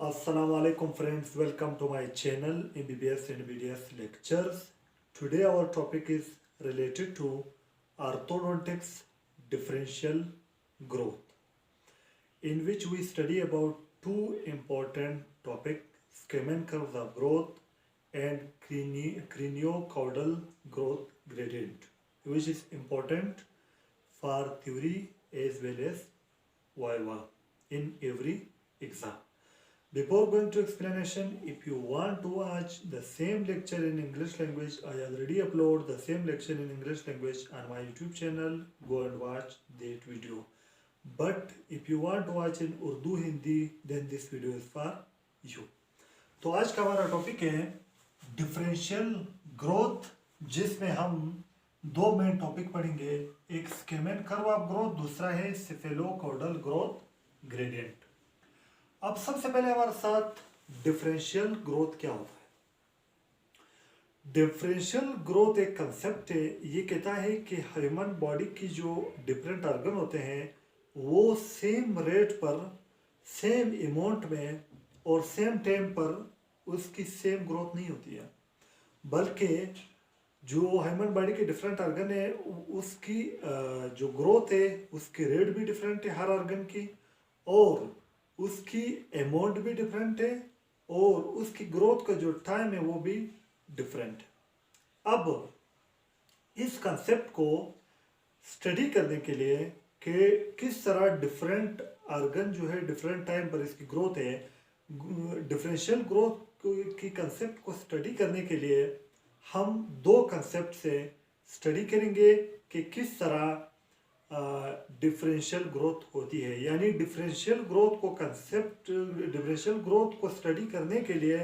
Assalamu alaikum friends, welcome to my channel MBBS and BDS lectures. Today our topic is related to orthodontics differential growth, in which we study about two important topics, Schemann curves of growth and craniocaudal growth gradient, which is important for theory as well as viva in every exam. Before going to explanation, if you want to watch the same lecture in English language, I already upload the same lecture in English language on my YouTube channel. Go and watch that video. But if you want to watch in Urdu Hindi, then this video is for you. तो आज का हमारा topic है differential growth, जिसमें हम दो main topic पढ़ेंगे, एक स्केमैन कर्व ऑफ ग्रोथ, दूसरा है सेफेलोकॉर्डल ग्रोथ ग्रेडियंट। अब सबसे पहले हमारे साथ डिफरेंशियल ग्रोथ क्या होता है। डिफरेंशियल ग्रोथ एक कंसेप्ट है, ये कहता है कि ह्यूमन बॉडी की जो डिफरेंट ऑर्गन होते हैं वो सेम रेट पर, सेम अमाउंट में और सेम टाइम पर उसकी सेम ग्रोथ नहीं होती है, बल्कि जो ह्यूमन बॉडी के डिफरेंट ऑर्गन है उसकी जो ग्रोथ है उसकी रेट भी डिफरेंट है हर ऑर्गन की, और उसकी अमाउंट भी डिफरेंट है, और उसकी ग्रोथ का जो टाइम है वो भी डिफरेंट है। अब इस कंसेप्ट को स्टडी करने के लिए कि किस तरह डिफरेंट ऑर्गन जो है डिफरेंट टाइम पर इसकी ग्रोथ है, डिफरेंशियल ग्रोथ की कंसेप्ट को स्टडी करने के लिए हम दो कंसेप्ट से स्टडी करेंगे कि किस तरह डिफरेंशियल ग्रोथ होती है। यानी डिफरेंशियल ग्रोथ को डिफरेंशियल ग्रोथ को स्टडी करने के लिए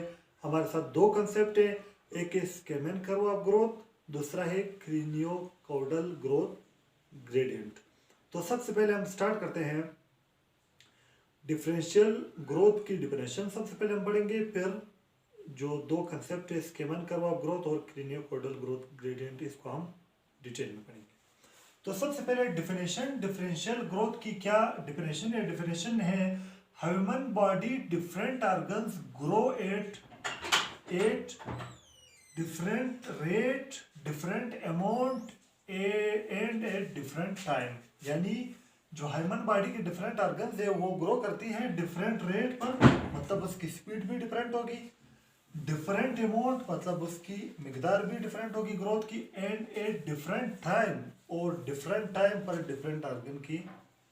हमारे साथ दो कंसेप्ट है, एक है स्केमैन कर्व ऑफ ग्रोथ, दूसरा है क्रेनियोकाउडल ग्रोथ ग्रेडियंट। तो सबसे पहले हम स्टार्ट करते हैं डिफरेंशियल ग्रोथ की डिफिनेशन सबसे पहले हम पढ़ेंगे, फिर जो दो कंसेप्ट है स्केमैन कर्व ऑफ ग्रोथ और क्रेनियोकाउडल ग्रोथ ग्रेडियंट, इसको हम डिटेल में पढ़ेंगे। तो सबसे पहले डिफिनेशन, डिफरेंशियल ग्रोथ की क्या डिफिनेशन है? डिफिनेशन है human body different organs grow at different rate, different amount and at different time. यानी जो ह्यूमन बॉडी के डिफरेंट ऑर्गन्स है वो ग्रो करती हैं डिफरेंट रेट पर, मतलब उसकी स्पीड भी डिफरेंट होगी, डिफरेंट अमाउंट मतलब उसकी मिकदार भी डिफरेंट होगी ग्रोथ की, एंड एट डिफरेंट टाइम, और डिफरेंट टाइम पर डिफरेंट ऑर्गन की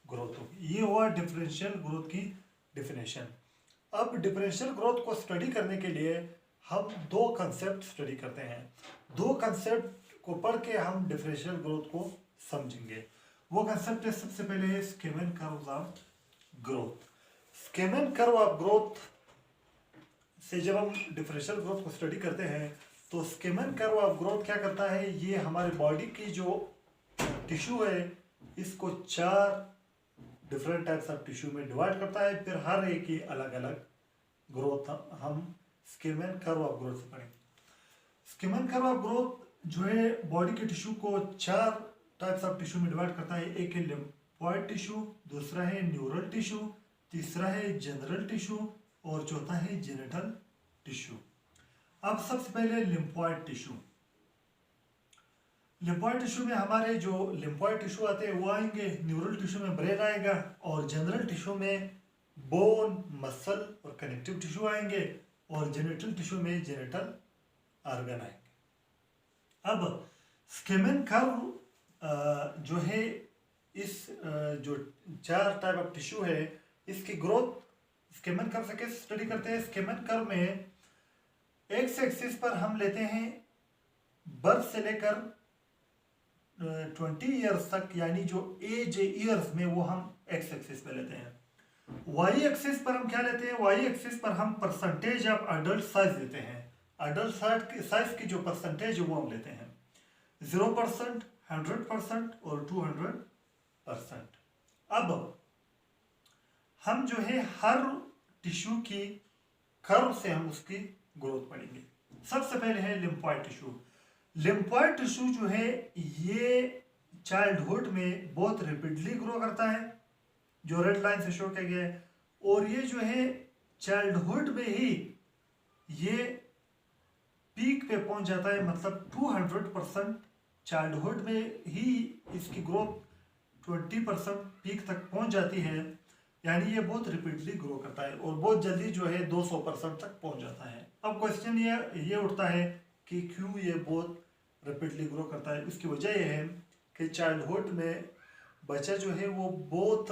ग्रोथ होगी। ये हुआ डिफरेंशियल ग्रोथ की डिफिनेशन। अब डिफरेंशियल ग्रोथ को स्टडी करने के लिए हम दो कंसेप्ट स्टडी करते हैं। दो कंसेप्ट को पढ़ के हम डिफरेंशियल ग्रोथ को समझेंगे। वो कंसेप्ट है, सबसे पहले है Scammon curve of growth. Scammon curve of growth से जब हम डिफरेंशियल ग्रोथ को स्टडी करते हैं तो स्केमैन कर्व ऑफ ग्रोथ क्या करता है, ये हमारे बॉडी की जो टिश्यू है इसको चार डिफरेंट टाइप्स ऑफ टिश्यू में डिवाइड करता है, फिर हर एक की अलग अलग ग्रोथ हम स्केमैन कर्व ऑफ ग्रोथ से पढ़ेंगे। स्केमैन कर्व ऑफ ग्रोथ जो है बॉडी के टिश्यू को चार टाइप्स ऑफ टिश्यू में डिवाइड करता है। एक है लिम्फॉइड टिश्यू, दूसरा है न्यूरल टिश्यू, तीसरा है जनरल टिश्यू, और चौथा है जेनिटल टिश्यू। अब सबसे पहले लिम्फॉइड टिश्यू। लिम्फॉइड टिश्यू में हमारे जो लिम्फॉइड टिश्यू आते हैं वो आएंगे, न्यूरल टिश्यू में ब्रेन आएगा, और जनरल टिश्यू में बोन, मसल और कनेक्टिव टिश्यू आएंगे, और जेनिटल टिश्यू में जेनिटल ऑर्गन आएंगे। अब स्केमैन कर्व जो है इस जो चार टाइप ऑफ टिश्यू है इसकी ग्रोथ स्केमैन कर्व से कैसे स्टडी करते हैं। स्केमैन कर्व में एक्स एक्सिस पर हम लेते हैं बर्थ से लेकर 20 ईयर्स तक, यानी जो एज ईयर्स में वो हम एक्स एक्सिस पे लेते हैं। वाई एक्सिस पर हम क्या लेते हैं, वाई एक्सिस पर हम परसेंटेज ऑफ अडल्ट साइज लेते हैं। अडल्ट साइज की जो परसेंटेज है वो हम लेते हैं 0%, 100% और 200%। अब हम जो है हर टिश्यू की कर्व से हम उसकी ग्रोथ पढ़ेंगे। सबसे पहले है लिम्फॉइड टिश्यू। लिम्फॉइड टिश्यू जो है ये चाइल्डहुड में बहुत रैपिडली ग्रो करता है, जो रेड लाइन से शो किया गया है, और ये जो है चाइल्डहुड में ही ये पीक पे पहुंच जाता है, मतलब 200% चाइल्डहुड में ही इसकी ग्रोथ 20% पीक तक पहुंच जाती है। यानी ये बहुत रिपीटली ग्रो करता है और बहुत जल्दी जो है 200% तक पहुंच जाता है। अब क्वेश्चन ये उठता है कि क्यों ये बहुत रिपीटली ग्रो करता है। उसकी वजह यह है कि चाइल्डहुड में बच्चा जो है वो बहुत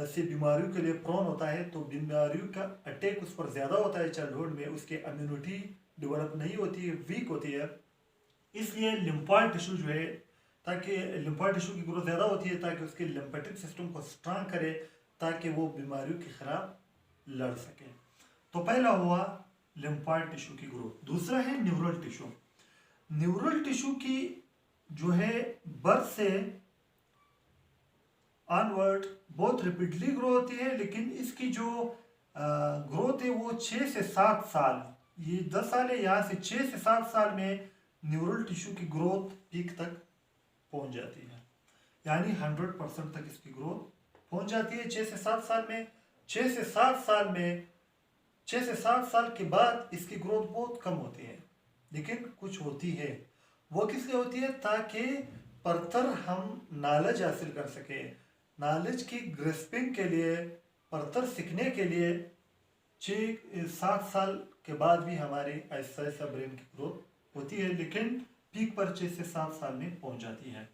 से बीमारियों के लिए प्रोन होता है, तो बीमारियों का अटैक उस पर ज़्यादा होता है चाइल्डहुड में, उसकी इम्यूनिटी डेवलप नहीं होती है, वीक होती है। इसलिए लिम्फॉइड टिश्यू जो है, ताकि लिम्फॉइड टिश्यू की ग्रोथ ज़्यादा होती है ताकि उसके लिम्फेटिक सिस्टम को स्ट्रांग करे, ताकि वो बीमारियों के खिलाफ लड़ सके। तो पहला हुआ लिम्फॉइड टिश्यू की ग्रोथ। दूसरा है न्यूरल टिश्यू। न्यूरल टिश्यू की जो है बर्थ से ऑनवर्ड बहुत रिपीटली ग्रो होती है, लेकिन इसकी जो ग्रोथ है वो 6 से 7 साल, ये 10 साल है, यहाँ से 6 से 7 साल में न्यूरल टिश्यू की ग्रोथ पीक तक पहुंच जाती है। यानी 100% तक इसकी ग्रोथ पहुंच जाती है 6 से 7 साल में। 6 से 7 साल में 6 से 7 साल के बाद इसकी ग्रोथ बहुत कम होती है, लेकिन कुछ होती है। वो किस लिए होती है? ताकि फर्दर हम नॉलेज हासिल कर सके, नॉलेज की ग्रेस्पिंग के लिए, फर्दर सीखने के लिए 6-7 साल के बाद भी हमारी ऐसा ऐसा ब्रेन की ग्रोथ होती है, लेकिन पीक पर 6 से 7 साल में पहुंच जाती है।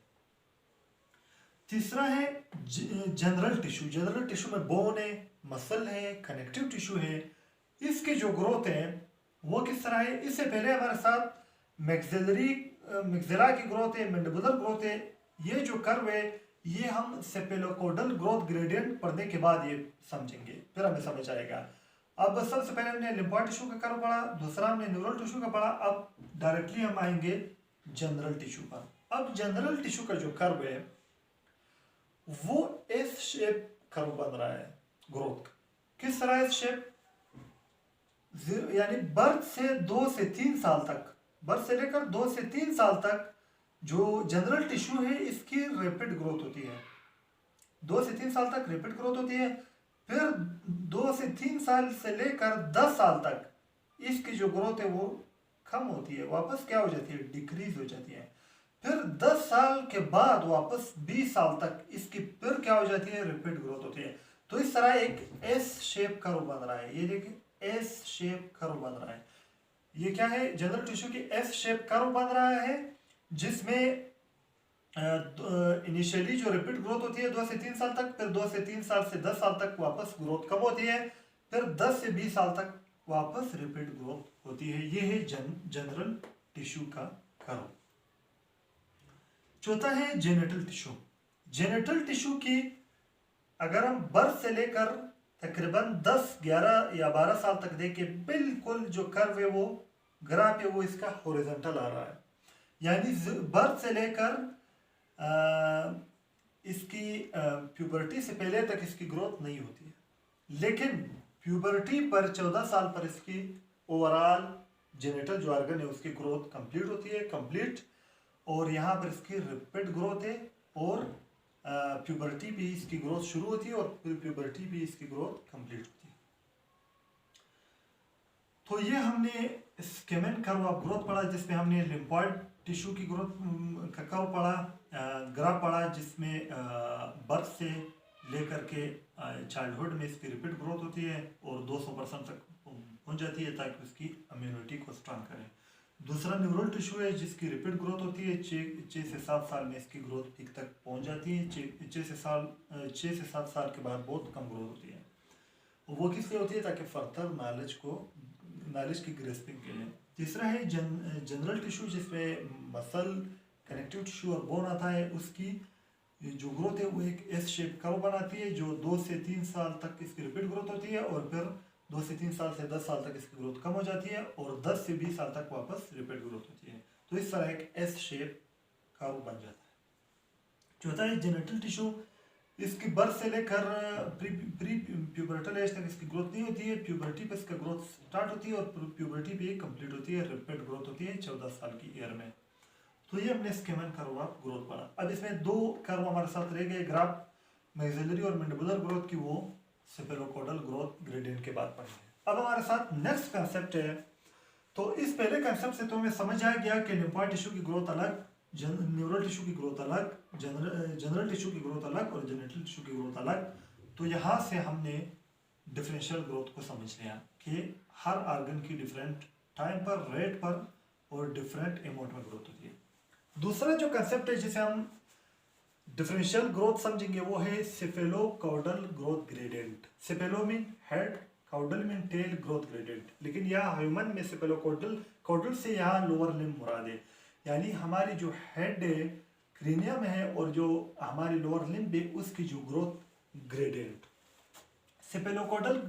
तीसरा है जनरल टिश्यू। जनरल टिश्यू में बोन है, मसल है, कनेक्टिव टिश्यू है। इसकी जो ग्रोथ है वो किस तरह है? इससे पहले हमारे साथ मैक्सिला की ग्रोथ है, मैंडिबुलर ग्रोथ है। ये जो कर्व है ये हम सेफेलोकोडल ग्रोथ ग्रेडियंट पढ़ने के बाद ये समझेंगे, फिर हमें समझ आएगा। अब सबसे पहले हमने लिम्फॉइड टिश्यू का कर्व पढ़ा, दूसरा हमने न्यूरल टिश्यू का पढ़ा। अब डायरेक्टली हम आएंगे जनरल टिश्यू पर। अब जनरल टिश्यू का जो कर्व है वो एस शेप कर्व बन रहा है ग्रोथ। किस तरह एस शेप? यानी बर्थ से 2 से 3 साल तक, बर्थ से लेकर 2 से 3 साल तक जो जनरल टिश्यू है इसकी रैपिड ग्रोथ होती है। 2 से 3 साल तक रैपिड ग्रोथ होती है। फिर 2 से 3 साल से लेकर 10 साल तक इसकी जो ग्रोथ है वो कम होती है, वापस क्या हो जाती है? डिक्रीज हो जाती है। फिर 10 साल के बाद वापस 20 साल तक इसकी फिर क्या हो जाती है? रैपिड ग्रोथ होती है। तो इस तरह एक एस शेप कर्व बन रहा है। ये देखिए एस शेप कर्व बन रहा है। ये क्या है? जनरल टिश्यू की एस शेप कर्व बन रहा है, जिसमें इनिशियली जो रैपिड ग्रोथ होती है 2 से 3 साल तक, फिर 2 से 3 साल से 10 साल तक वापस ग्रोथ कम होती है, फिर 10 से 20 साल तक वापस रैपिड ग्रोथ होती है। ये है जनरल टिश्यू का कर्व। चौथा है जेनेटल टिश्यू। जेनेटल टिश्यू की अगर हम बर्थ से लेकर तकरीबन 10, 11 या 12 साल तक देखें, बिल्कुल जो कर्व है वो ग्राफ है वो इसका हॉरिजॉन्टल आ रहा है। यानी बर्थ से लेकर इसकी प्यूबर्टी से पहले तक इसकी ग्रोथ नहीं होती है, लेकिन प्यूबर्टी पर 14 साल पर इसकी ओवरऑल जेनेटल जो ऑर्गन है उसकी ग्रोथ कंप्लीट होती है, कंप्लीट। और यहाँ पर इसकी रैपिड ग्रोथ है और प्यूबर्टी भी इसकी ग्रोथ शुरू होती है और फिर प्यूबर्टी भी इसकी ग्रोथ कंप्लीट होती है। तो ये हमने स्केमेन कर्व ऑफ ग्रोथ पढ़ा, जिसमें हमने लिम्फॉइड टिश्यू की ग्रोथ का कर्व पढ़ा, ग्राफ पढ़ा, जिसमें बर्थ से लेकर के चाइल्डहुड में इसकी रिपीट ग्रोथ होती है और 200% तक पहुंच जाती है ताकि उसकी इम्यूनिटी को स्ट्रांग करें। दूसरा न्यूरल टिश्यू है जिसकी रिपीट ग्रोथ होती है, 6 से 7 साल में इसकी ग्रोथ पीक तक पहुंच जाती है। 6 से 7 साल के बाद बहुत कम ग्रोथ होती है। वो किस लिए होती है? ताकि फर्दर नॉलेज की ग्रेस्पिंग के लिए। तीसरा है जनरल टिश्यू, जिसमें मसल, कनेक्टिव टिश्यू और बोन आता है। उसकी जो ग्रोथ है वो एक एस शेप कर्व बनाती है, जो 2 से 3 साल तक इसकी रिपीट ग्रोथ होती है और फिर 2 से 3 साल से 10 साल तक इसकी ग्रोथ कम हो जाती है और 10 से 20 साल तक वापस रिपीट ग्रोथ होती है। तो इस तरह एक एस शेप कर्व बन जाता है। चौथा है जेनेटल टिश्यू। इसकी बर्थ से लेकर प्री प्यूबर्टल एज तक इसकी ग्रोथ नहीं होती है। प्यूबर्टी पे इसका ग्रोथ स्टार्ट होती है और प्यूबर्टी पे कंप्लीट होती है, रैपिड ग्रोथ होती है 14 साल की ईयर में। तो ये हमने स्केमन कर्व ऑफ ग्रोथ पढ़ा। अब इसमें 2 कर्व हमारे साथ रह गए, ग्राफ मैक्सिलरी और मैंडिबुलर ग्रोथ की। वो सेफेलोकोडल ग्रोथ ग्रेडियंट के बाद पढ़ेंगे। अब हमारे साथ नेक्स्ट कंसेप्ट है। तो इस पहले कंसेप्ट से तो हमें समझ आ गया कि लिम्फोइड टिश्यू की ग्रोथ अलग, न्यूरल टिश्यू की ग्रोथ अलग, जनरल टिश्यू की ग्रोथ अलग और जेनेटल टिश्यू की ग्रोथ अलग। तो यहाँ से हमने डिफरेंशियल ग्रोथ को समझ लिया कि हर ऑर्गन की डिफरेंट टाइम पर, रेट पर और डिफरेंट अमाउंट में ग्रोथ होती है। दूसरा जो कंसेप्ट है जिसे हम डिफरेंशियल ग्रोथ समझेंगे वो है cephalocaudal growth gradient. Cephalo mean head, caudal mean tail growth gradient. लेकिन यहाँ ह्यूमन में सेफेलोकाउडल, काउडल से यहाँ लोअर लिम्ब मुराद है, यानी हमारी जो हेड है, क्रीनियम है और जो हमारी लोअर लिम्ब है उसकी जो ग्रोथ ग्रेडियंट। सेफेलोकाउडल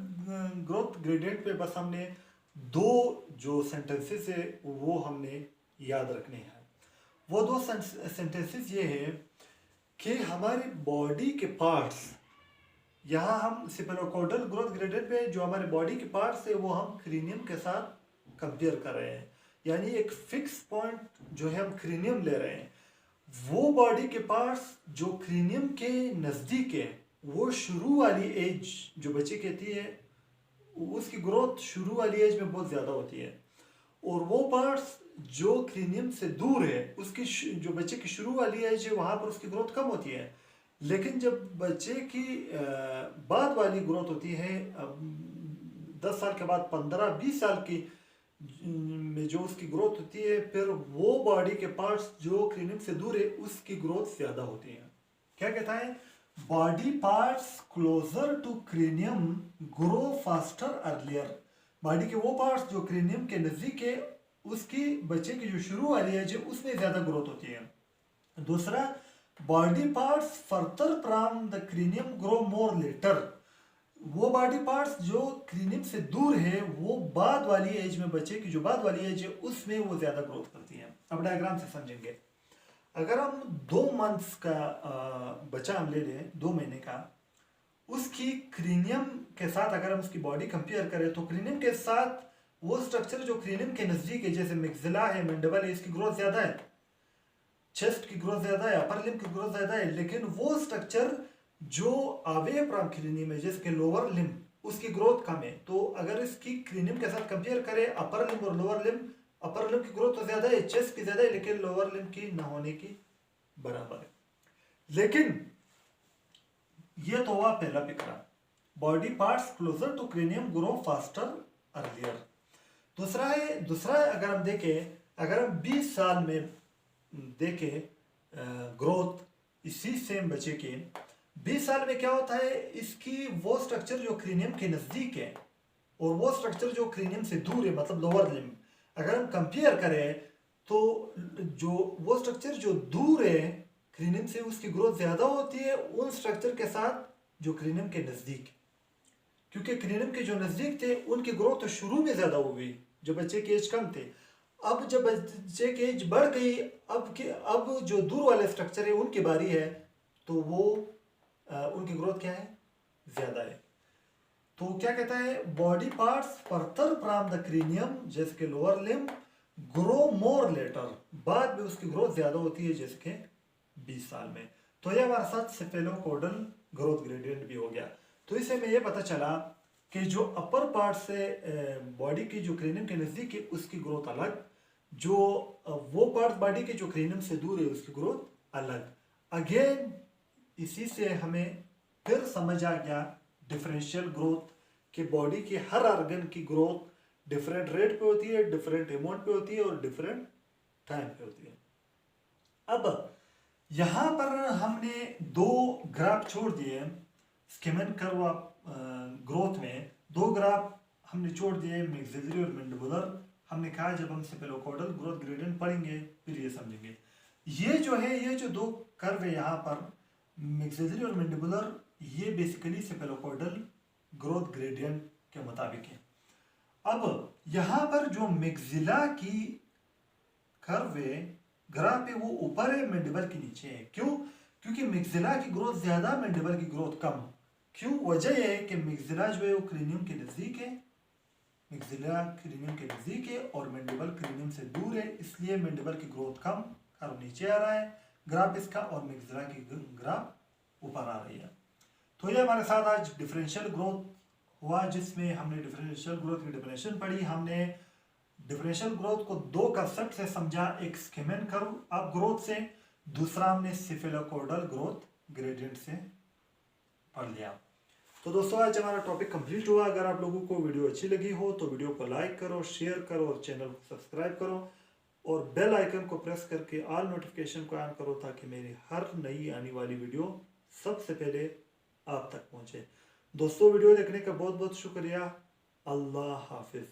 ग्रोथ ग्रेडियंट पे बस हमने दो जो सेंटेंसेस है वो हमने याद रखने हैं। वो दो सेंटेंसेस ये है कि हमारी बॉडी के पार्ट्स, यहाँ हम सेफेलोकाउडल ग्रोथ ग्रेडियंट पे जो हमारे बॉडी के पार्ट्स है वो हम क्रीनियम के साथ कंपेयर कर रहे हैं, यानी एक फिक्स पॉइंट जो है हम क्रीनियम ले रहे हैं। वो बॉडी के पार्ट्स जो क्रीनियम के नज़दीक है, वो शुरू वाली एज जो बच्चे कहती है उसकी ग्रोथ शुरू वाली एज में बहुत ज़्यादा होती है, और वो पार्ट्स जो क्रीनियम से दूर है उसकी जो बच्चे की शुरू वाली एज है वहाँ पर उसकी ग्रोथ कम होती है। लेकिन जब बच्चे की बाद वाली ग्रोथ होती है 10 साल के बाद 15-20 साल की में जो उसकी ग्रोथ होती है, फिर वो बॉडी के पार्ट्स जो क्रीनियम से दूर है उसकी ग्रोथ ज़्यादा होती है। क्या कहता है, body parts closer to cranium grow faster earlier. Body के वो पार्ट्स जो क्रीनियम के नज़दीक है उसकी बच्चे की जो शुरू वाली एज है उसमें ज़्यादा ग्रोथ होती है। दूसरा, body parts further from the cranium grow more later. वो बॉडी पार्ट्स जो क्रीनियम से दूर है वो बाद वाली एज में, बच्चे की जो बाद वाली एज है उसमें वो ज़्यादा ग्रोथ करती है। अब डायग्राम से समझेंगे। अगर हम 2 मंथ्स का बच्चा हम ले लें, 2 महीने का, उसकी क्रीनियम के साथ अगर हम उसकी बॉडी कंपेयर करें तो क्रीनियम के साथ वो स्ट्रक्चर जो क्रीनियम के नज़दीक है, जैसे मिक्सिला है, मैंडिबल है, इसकी ग्रोथ ज़्यादा है, चेस्ट की ग्रोथ ज़्यादा है, अपर लिम्ब की ग्रोथ ज़्यादा है। लेकिन वो स्ट्रक्चर जो अवे फ्रॉम क्रीनियम है, जैसे कि लोअर लिम्ब, उसकी ग्रोथ कम है। तो अगर इसकी क्रीनियम के साथ कंपेयर करें, अपर लिम्ब और लोअर लिम्ब, अपर लिम्ब की ग्रोथ तो ज़्यादा है, चेस्ट की ज़्यादा है, लेकिन लोअर लिम्ब की न होने की बराबर है। लेकिन ये तो हुआ पहला पिकरा, body parts closer to cranium grow faster earlier. दूसरा अगर हम देखें, अगर हम 20 साल में देखें ग्रोथ इसी सेम बच्चे के 20 साल में क्या होता है, इसकी वो स्ट्रक्चर जो क्रेनियम के नज़दीक है और वो स्ट्रक्चर जो क्रेनियम से दूर है, मतलब लोअर लिम्ब, अगर हम कंपेयर करें तो जो वो स्ट्रक्चर जो दूर है क्रेनियम से उसकी ग्रोथ ज़्यादा होती है उन स्ट्रक्चर के साथ जो क्रेनियम के नज़दीक, क्योंकि क्रेनियम के जो नज़दीक थे उनकी ग्रोथ तो शुरू में ज़्यादा हो गई जब बच्चे की एज कम थे। अब जब बच्चे की एज बढ़ गई, अब जो दूर वाले स्ट्रक्चर है उनकी बारी है, तो वो उनकी ग्रोथ क्या है, ज़्यादा है। तो क्या कहता है, body parts further from the cranium, जैसे कि lower limb, grow more later, बाद में उसकी ग्रोथ ज़्यादा होती है, जैसे कि 20 साल में। तो ये हमारे साथ सेफेलोकोडल ग्रोथ ग्रेडियंट भी हो गया। तो इससे हमें ये पता चला कि जो अपर पार्ट से बॉडी की जो क्रेनियम के नज़दीक है उसकी ग्रोथ अलग, जो वो पार्ट बॉडी के जो क्रेनियम से दूर है उसकी ग्रोथ अलग। अगेन इसी से हमें फिर समझ आ गया डिफरेंशियल ग्रोथ कि बॉडी के हर ऑर्गन की ग्रोथ डिफरेंट रेट पे होती है, डिफरेंट अमाउंट पे होती है और डिफरेंट टाइम पे होती है। अब यहाँ पर हमने 2 ग्राफ छोड़ दिए स्किमन कर्व ग्रोथ में, 2 ग्राफ हमने छोड़ दिए मैक्सिलरी और मैंडिबुलर। हमने कहा जब हम सेफेलोकोडल ग्रोथ ग्रेडियंट पढ़ेंगे फिर ये समझेंगे। ये जो है, ये जो 2 कर्व है यहाँ पर मैक्सिलरी और मैंडिबुलर, ये बेसिकली सेफेलोकोडल ग्रोथ ग्रेडियंट के मुताबिक है। अब यहाँ पर जो मैक्सिला की कर्व है, ग्राफ है, वो ऊपर है, मैंडिबल के नीचे है। क्यों? क्योंकि मैक्सिला की ग्रोथ ज्यादा, मैंडिबल की ग्रोथ कम। क्यों? वजह यह है कि मैक्सिला जो है वो क्रेनियम के नजदीक है, मैक्सिला क्रेनियम के नजदीक है और मैंडिबल क्रेनियम से दूर है, इसलिए मैंडिबल की ग्रोथ कम, कर्व नीचे आ रहा है ग्राफ इसका, और मैक्सिला की ग्राफ ऊपर आ रही है। तो ये हमारे साथ आज डिफरेंशियल ग्रोथ हुआ, जिसमें हमने डिफरेंशियल ग्रोथ की डेफिनेशन पढ़ी। हमने डिफरेंशियल ग्रोथ को दो कंसेप्ट से समझा, एक स्कीमैन कर्व ऑफ ग्रोथ से, दूसरा हमने सिफेलोकॉर्डल ग्रोथ ग्रेडियंट से पढ़ लिया। तो दोस्तों आज हमारा टॉपिक कंप्लीट हुआ। अगर आप लोगों को वीडियो अच्छी लगी हो तो वीडियो को लाइक करो, शेयर करो और चैनल को सब्सक्राइब करो और बेल आइकन को प्रेस करके ऑल नोटिफिकेशन को ऑन करो ताकि मेरी हर नई आने वाली वीडियो सबसे पहले आप तक पहुंचे। दोस्तों वीडियो देखने का बहुत बहुत शुक्रिया। अल्लाह हाफिज।